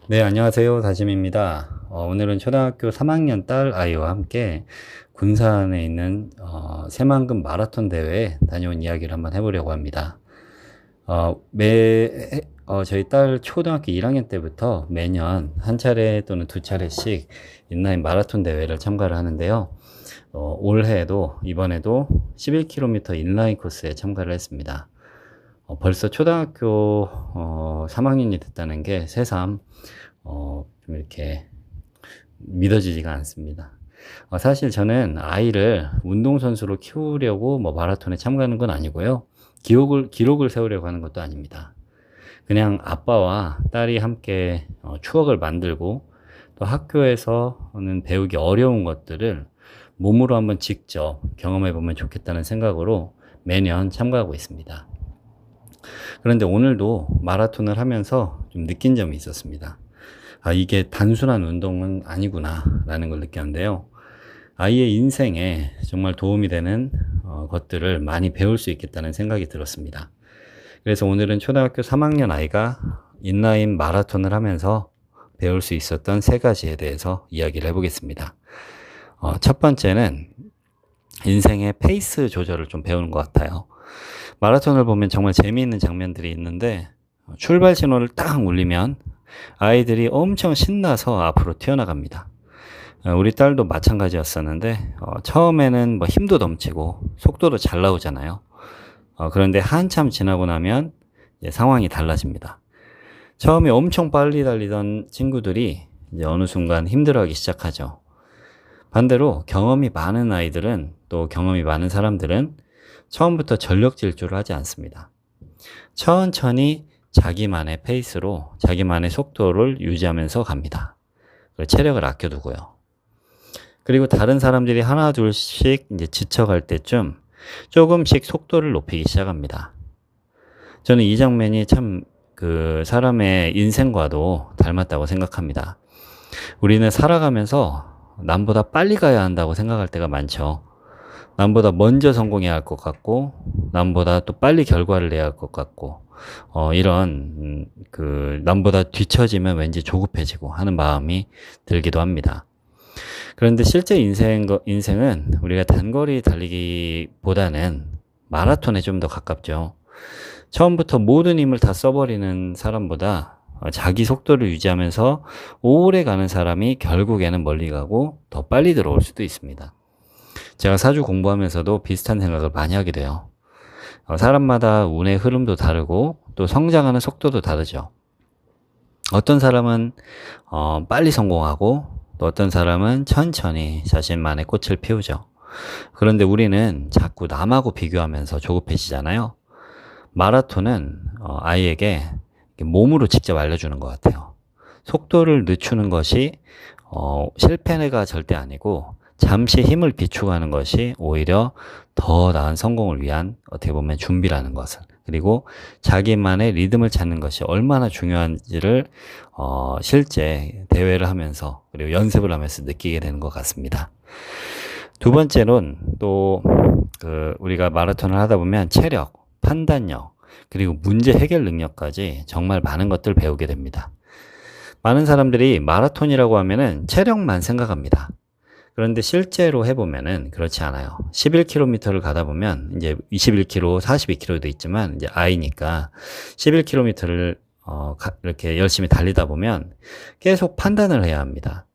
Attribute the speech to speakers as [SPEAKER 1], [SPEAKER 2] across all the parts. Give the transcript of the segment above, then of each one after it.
[SPEAKER 1] 네, 안녕하세요. 다짐입니다. 오늘은 초등학교 3학년 딸 아이와 함께 군산에 있는 새만금 마라톤 대회에 다녀온 이야기를 한번 해보려고 합니다. 저희 딸 초등학교 1학년 때부터 매년 한 차례 또는 두 차례씩 인라인 마라톤 대회를 참가를 하는데요. 올해에도 이번에도 11km 인라인 코스에 참가를 했습니다. 벌써 초등학교 3학년이 됐다는 게 새삼 좀 이렇게 믿어지지가 않습니다. 사실 저는 아이를 운동선수로 키우려고 뭐 마라톤에 참가하는 건 아니고요. 기록을 세우려고 하는 것도 아닙니다. 그냥 아빠와 딸이 함께 추억을 만들고 또 학교에서는 배우기 어려운 것들을 몸으로 한번 직접 경험해 보면 좋겠다는 생각으로 매년 참가하고 있습니다. 그런데 오늘도 마라톤을 하면서 좀 느낀 점이 있었습니다. 이게 단순한 운동은 아니구나 라는 걸 느꼈는데요. 아이의 인생에 정말 도움이 되는 것들을 많이 배울 수 있겠다는 생각이 들었습니다. 그래서 오늘은 초등학교 3학년 아이가 인라인 마라톤을 하면서 배울 수 있었던 세 가지에 대해서 이야기를 해보겠습니다. 첫 번째는 인생의 페이스 조절을 좀 배우는 것 같아요. 마라톤을 보면 정말 재미있는 장면들이 있는데 출발 신호를 딱 울리면 아이들이 엄청 신나서 앞으로 튀어나갑니다. 우리 딸도 마찬가지였었는데 처음에는 뭐 힘도 넘치고 속도도 잘 나오잖아요. 그런데 한참 지나고 나면 이제 상황이 달라집니다. 처음에 엄청 빨리 달리던 친구들이 이제 어느 순간 힘들어하기 시작하죠. 반대로 경험이 많은 아이들은, 또 경험이 많은 사람들은 처음부터 전력 질주를 하지 않습니다. 천천히 자기만의 페이스로 자기만의 속도를 유지하면서 갑니다. 체력을 아껴두고요. 그리고 다른 사람들이 하나 둘씩 이제 지쳐갈 때쯤 조금씩 속도를 높이기 시작합니다. 저는 이 장면이 참 그 사람의 인생과도 닮았다고 생각합니다. 우리는 살아가면서 남보다 빨리 가야 한다고 생각할 때가 많죠. 남보다 먼저 성공해야 할 것 같고, 남보다 또 빨리 결과를 내야 할 것 같고, 남보다 뒤처지면 왠지 조급해지고 하는 마음이 들기도 합니다. 그런데 실제 인생은 우리가 단거리 달리기보다는 마라톤에 좀 더 가깝죠. 처음부터 모든 힘을 다 써버리는 사람보다 자기 속도를 유지하면서 오래 가는 사람이 결국에는 멀리 가고 더 빨리 들어올 수도 있습니다. 제가 사주 공부하면서도 비슷한 생각을 많이 하게 돼요. 사람마다 운의 흐름도 다르고 또 성장하는 속도도 다르죠. 어떤 사람은 빨리 성공하고 또 어떤 사람은 천천히 자신만의 꽃을 피우죠. 그런데 우리는 자꾸 남하고 비교하면서 조급해지잖아요. 마라톤은 아이에게 몸으로 직접 알려주는 것 같아요. 속도를 늦추는 것이 실패가 절대 아니고 잠시 힘을 비축하는 것이 오히려 더 나은 성공을 위한 어떻게 보면 준비라는 것을, 그리고 자기만의 리듬을 찾는 것이 얼마나 중요한지를 실제 대회를 하면서 그리고 연습을 하면서 느끼게 되는 것 같습니다. 두 번째로는 또 우리가 마라톤을 하다 보면 체력, 판단력, 그리고 문제 해결 능력까지 정말 많은 것들을 배우게 됩니다. 많은 사람들이 마라톤이라고 하면은 체력만 생각합니다. 그런데 실제로 해보면은 그렇지 않아요. 11km를 가다 보면 이제 21km, 42km도 있지만 이제 아이니까 11km를 이렇게 열심히 달리다 보면 계속 판단을 해야 합니다.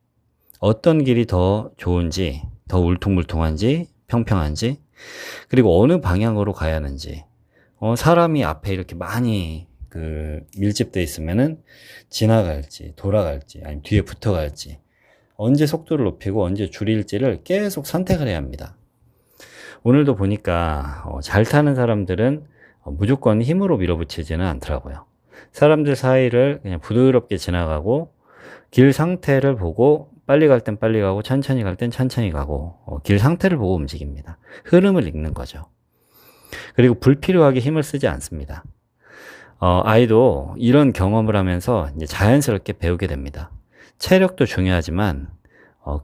[SPEAKER 1] 어떤 길이 더 좋은지, 더 울퉁불퉁한지, 평평한지, 그리고 어느 방향으로 가야 하는지, 사람이 앞에 이렇게 많이 밀집돼 있으면은 지나갈지, 돌아갈지, 아니면 뒤에 붙어갈지, 언제 속도를 높이고 언제 줄일지를 계속 선택을 해야 합니다. 오늘도 보니까 잘 타는 사람들은 무조건 힘으로 밀어붙이지는 않더라고요. 사람들 사이를 그냥 부드럽게 지나가고 길 상태를 보고 빨리 갈 땐 빨리 가고 천천히 갈 땐 천천히 가고 길 상태를 보고 움직입니다. 흐름을 읽는 거죠. 그리고 불필요하게 힘을 쓰지 않습니다. 아이도 이런 경험을 하면서 이제 자연스럽게 배우게 됩니다. 체력도 중요하지만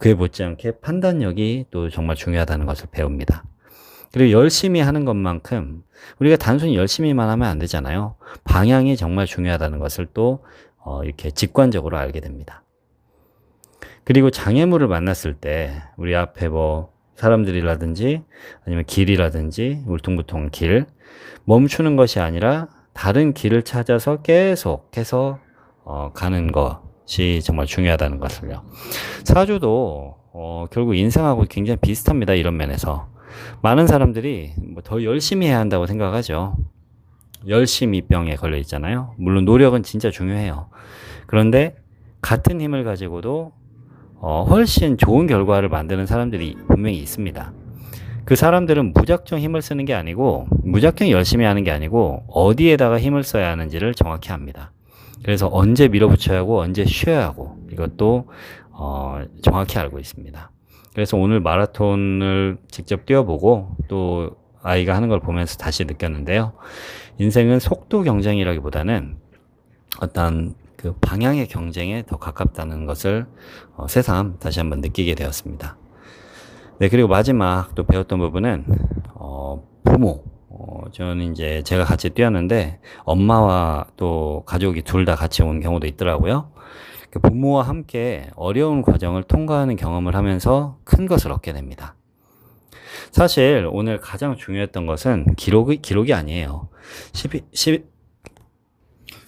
[SPEAKER 1] 그에 못지않게 판단력이 또 정말 중요하다는 것을 배웁니다. 그리고 열심히 하는 것만큼 우리가 단순히 열심히만 하면 안 되잖아요. 방향이 정말 중요하다는 것을 또 이렇게 직관적으로 알게 됩니다. 그리고 장애물을 만났을 때 우리 앞에 뭐 사람들이라든지 아니면 길이라든지 울퉁불퉁한 길, 멈추는 것이 아니라 다른 길을 찾아서 계속해서 가는 것이 정말 중요하다는 것을요. 사주도 결국 인생하고 굉장히 비슷합니다. 이런 면에서 많은 사람들이 뭐 더 열심히 해야 한다고 생각하죠. 열심히병에 걸려 있잖아요. 물론 노력은 진짜 중요해요. 그런데 같은 힘을 가지고도 훨씬 좋은 결과를 만드는 사람들이 분명히 있습니다. 그 사람들은 무작정 힘을 쓰는 게 아니고, 무작정 열심히 하는 게 아니고, 어디에다가 힘을 써야 하는지를 정확히 압니다. 그래서 언제 밀어붙여야 하고, 언제 쉬어야 하고, 이것도 정확히 알고 있습니다. 그래서 오늘 마라톤을 직접 뛰어보고, 또 아이가 하는 걸 보면서 다시 느꼈는데요. 인생은 속도 경쟁이라기보다는 어떤 그 방향의 경쟁에 더 가깝다는 것을 새삼 다시 한번 느끼게 되었습니다. 네, 그리고 마지막 또 배웠던 부분은 부모. 저는 이제 제가 같이 뛰었는데 엄마와 또 가족이 둘 다 같이 온 경우도 있더라고요. 부모와 함께 어려운 과정을 통과하는 경험을 하면서 큰 것을 얻게 됩니다. 사실 오늘 가장 중요했던 것은 기록이 아니에요.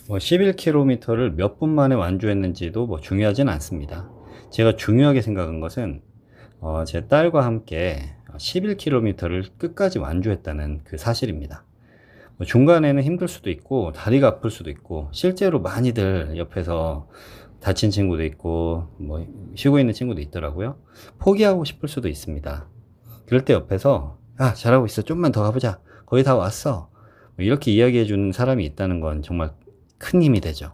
[SPEAKER 1] 11km를 몇 분 만에 완주했는지도 뭐 중요하진 않습니다. 제가 중요하게 생각한 것은 제 딸과 함께 11km를 끝까지 완주했다는 그 사실입니다. 중간에는 힘들 수도 있고 다리가 아플 수도 있고 실제로 많이들 옆에서 다친 친구도 있고 뭐 쉬고 있는 친구도 있더라고요. 포기하고 싶을 수도 있습니다. 그럴 때 옆에서 야, 잘하고 있어, 좀만 더 가보자, 거의 다 왔어, 이렇게 이야기해 주는 사람이 있다는 건 정말 큰 힘이 되죠.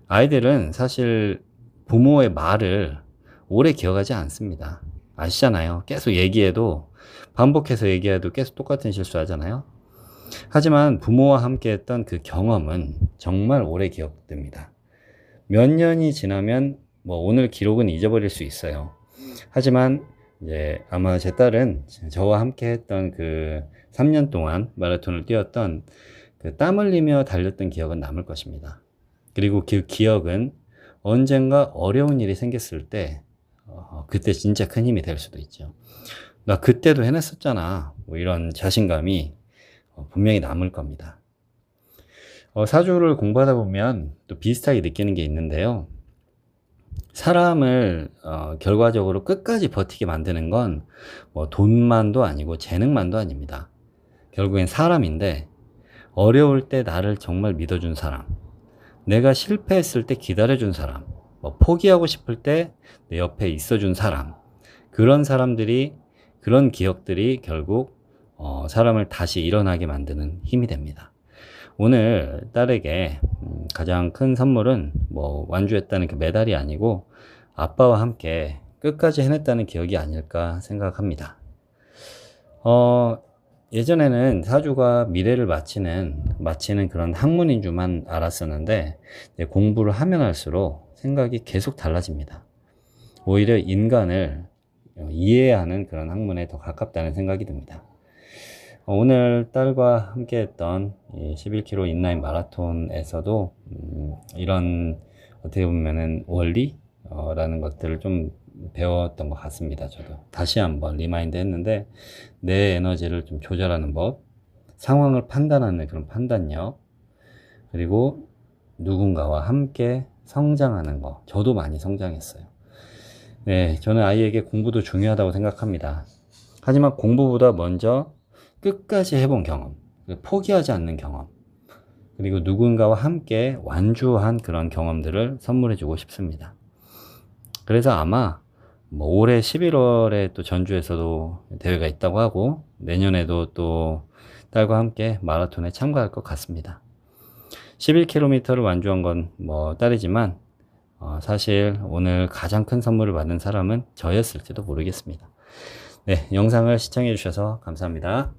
[SPEAKER 1] 아이들은 사실 부모의 말을 오래 기억하지 않습니다. 아시잖아요. 계속 얘기해도, 반복해서 얘기해도 계속 똑같은 실수 하잖아요. 하지만 부모와 함께 했던 그 경험은 정말 오래 기억됩니다. 몇 년이 지나면 뭐 오늘 기록은 잊어버릴 수 있어요. 하지만 이제 아마 제 딸은 저와 함께 했던 그 3년 동안 마라톤을 뛰었던 그 땀 흘리며 달렸던 기억은 남을 것입니다. 그리고 그 기억은 언젠가 어려운 일이 생겼을 때 그때 진짜 큰 힘이 될 수도 있죠. 나 그때도 해냈었잖아, 뭐 이런 자신감이 분명히 남을 겁니다. 사주를 공부하다 보면 또 비슷하게 느끼는 게 있는데요. 사람을 결과적으로 끝까지 버티게 만드는 건 뭐 돈만도 아니고 재능만도 아닙니다. 결국엔 사람인데, 어려울 때 나를 정말 믿어준 사람, 내가 실패했을 때 기다려준 사람, 뭐 포기하고 싶을 때 내 옆에 있어준 사람, 그런 사람들이, 그런 기억들이 결국 사람을 다시 일어나게 만드는 힘이 됩니다. 오늘 딸에게 가장 큰 선물은 뭐 완주했다는 그 메달이 아니고 아빠와 함께 끝까지 해냈다는 기억이 아닐까 생각합니다. 예전에는 사주가 미래를 맞히는 그런 학문인 줄만 알았었는데, 공부를 하면 할수록 생각이 계속 달라집니다. 오히려 인간을 이해하는 그런 학문에 더 가깝다는 생각이 듭니다. 오늘 딸과 함께 했던 11km 인라인 마라톤에서도 이런 어떻게 보면은 원리라는 것들을 좀 배웠던 것 같습니다. 저도 다시 한번 리마인드 했는데, 내 에너지를 좀 조절하는 법, 상황을 판단하는 그런 판단력, 그리고 누군가와 함께 성장하는 거. 저도 많이 성장했어요. 네, 저는 아이에게 공부도 중요하다고 생각합니다. 하지만 공부보다 먼저 끝까지 해본 경험, 포기하지 않는 경험, 그리고 누군가와 함께 완주한 그런 경험들을 선물해 주고 싶습니다. 그래서 아마 뭐 올해 11월에 또 전주에서도 대회가 있다고 하고, 내년에도 또 딸과 함께 마라톤에 참가할 것 같습니다. 11km를 완주한 건 뭐 딸이지만 사실 오늘 가장 큰 선물을 받은 사람은 저였을지도 모르겠습니다. 네, 영상을 시청해 주셔서 감사합니다.